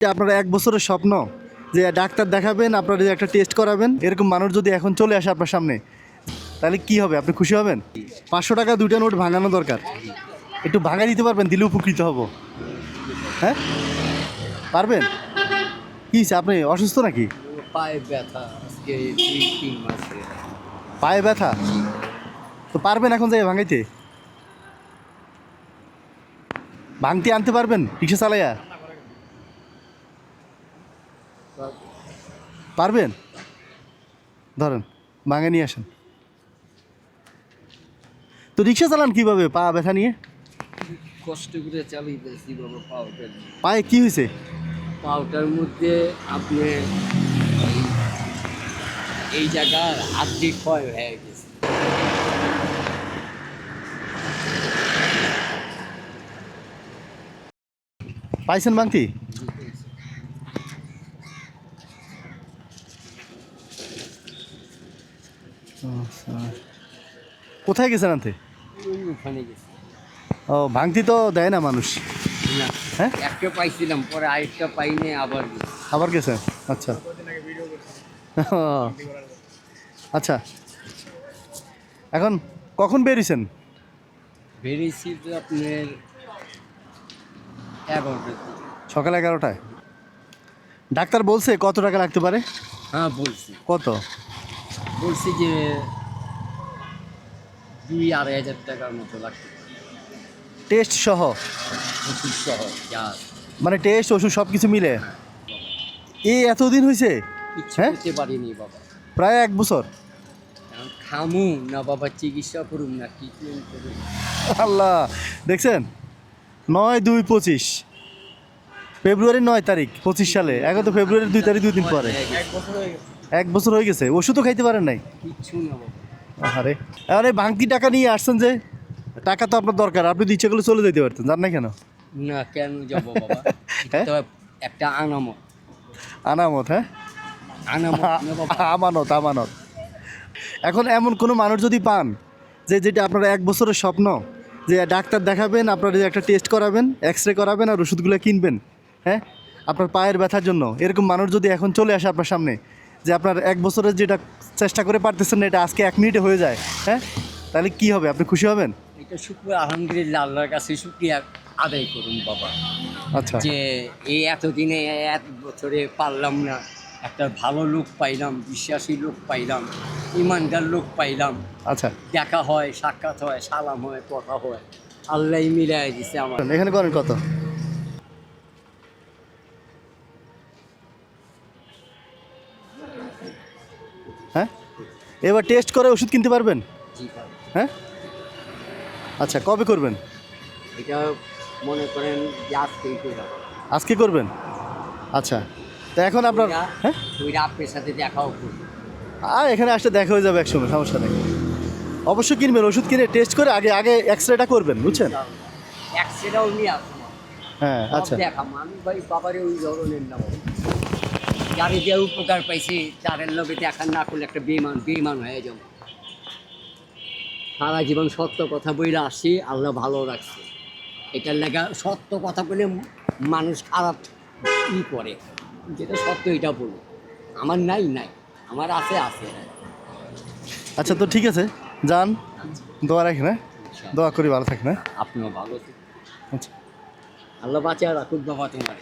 আপনার এক বছরের স্বপ্ন যে ডাক্তার দেখাবেন, আপনার যে একটা টেস্ট করাবেন, এরকম মানুষ যদি এখন চলে আসে আপনার সামনে, তাহলে কি হবে? আপনি খুশি হবেন? 500 টাকা 2টা নোট ভাঙানো দরকার, একটু ভাঙা দিতে পারবেন? দিলে উপকৃত হব। হ্যাঁ, পারবেন? কি হয়েছে, আপনি অসুস্থ নাকি? পায়ে ব্যথা আজকে 2-3 মাস হয়ে গেছে। পায়ে ব্যথা? তো পারবেন এখন যাই ভাঙাইতে? ভাঙতে আনতে পারবেন রিক্সা চালাইয়া? পারবেন? ধরেন ভাঙে নিয়ে আসেন। তো রিক্সা চালান কিভাবে পা ব্যথা নিয়ে? কষ্ট করে চালাইতেছি বাবা পাউডার। পায়ে কি হয়েছে? পাউডার মধ্যে আপনি এই জায়গার আর্ধি ক্ষয় হয়ে গেছে। পাইছেন ভাঙতি? কোথায় গেছেন আনতে? ওখানে গেছি ও, ভাঙতি তো দেয় না মানুষ। না, হ্যাঁ, একটা পাইছিলাম, পরে আরেকটা পাইনি, আবার গেছি। আবার গেছেন? আচ্ছা আচ্ছা, এখন কখন বেরিয়েছেন? বেরিয়েছি তো আপনার 11টার দিকে। সকাল 11টায়? ডাক্তার বলছে কত টাকা লাগতে পারে? হ্যাঁ বলছি, কত? বলছি যে 2-2.5 হাজার টাকার মতো লাগবে, টেস্ট সহ? ওষুধ সহ যা মানে টেস্ট ওষুধ সব কিছু মিলে? এই এতদিন হয়েছে? কিচ্ছু হ্যাঁ? করতে পারিনি বাবা। প্রায় 1 বছর? এখন খামু না বাবা, চিকিৎসা করুন না ট্রিটমেন্ট করুন। আল্লাহ, দেখছেন? 9/2/25, ফেব্রুয়ারি 9 তারিখ 25 সালে। এখন তো ফেব্রুয়ারির 2 তারিখ, 2 দিন পরে। 1 বছর হয়ে গেছে, ওষুধও খাইতে পারেন নাই? কিচ্ছু না বাবা। আরে, এখন এই ভাঙতি টাকা নিয়ে আসছেন যে, টাকা তো আপনার দরকার, আপনি তো ইচ্ছে করলে চলে যেতে পারতেন, জান না কেন? না কেন যাব বাবা? এটা তো একটা আনামত। আনামত? হ্যাঁ, আনামত না বাবা। আমানত, আমানত। এখন এমন কোনো মানুষ যদি পান যে, যেটা আপনার 1 বছরের স্বপ্ন, যে ডাক্তার দেখাবেন, আপনার যে একটা টেস্ট করাবেন, এক্স-রে করাবেন আর ওষুধগুলো কিনবেন, হ্যাঁ, আপনার পায়ের ব্যথার জন্য, এরকম মানুষ যদি এখন চলে আসে আপনার সামনে, যে আপনার 1 বছরের যেটা চেষ্টা করে পারতেছেন না, এটা আজকে 1 মিনিটে হয়ে যায়, হ্যাঁ, তাহলে কি হবে? আপনি খুশি হবেন? এটা শুক্রিয়া, আলহামদুলিল্লাহ, আল্লাহর কাছে শুক্রিয়া আদায় করুন বাবা, আচ্ছা, যে এই এতদিনে 1 বছরে পারলাম না, একটা ভালো লোক পাইলাম, বিশ্বাসী লোক পাইলাম, ইমানদার লোক পাইলাম, আচ্ছা, দেখা হয়, সাক্ষাৎ হয়, সালাম হয়, কথা হয়, আল্লাহ মিলাই দিছে আমার। এখানে করেন কত? হ্যাঁ, এবার টেস্ট করে ওষুধ কিনতে পারবেন? জি বাবা। হ্যাঁ, আচ্ছা, কবে করবেন? এটা মনে করেন যে আজকেই করে আজকে করবেন? আচ্ছা, তো এখন আপনার, হ্যাঁ, ওই আপনার সাথে দেখাও করবো। আর এখানে আসলে দেখা হয়ে যাবে একসময়, সমস্যা নেই। অবশ্যই কিনবেন, ওষুধ কিনে টেস্ট করে আগে আগে এক্সরেটা করবেন, বুঝছেন? একশোটাও নিয়ে আসবো না। হ্যাঁ, সব আচ্ছা, দেখা মানুষ ভাই বাবারে ওই ধরনের না বাবা। যারে যে উপকার পাইছে তাদের লোকে দেখা না করলে একটা বেমান বেমান হয়ে যাবো। সারা জীবন সত্য কথা বইলে আসছি, আল্লাহ ভালো রাখছে। এটার লেগা সত্য কথা বলে মানুষ খারাপ করে, যেটা সত্য এটা বলো। আমার নাই নাই, আমার আছে আছে। আচ্ছা, তো ঠিক আছে, যান, দোয়া রাখেন, হ্যাঁ, দোয়া করি ভালো থাকেন, হ্যাঁ, আপনিও ভালো থাকুন। আচ্ছা। আল্লাহ বাঁচিয়ে রাখুন বাবা তোমার।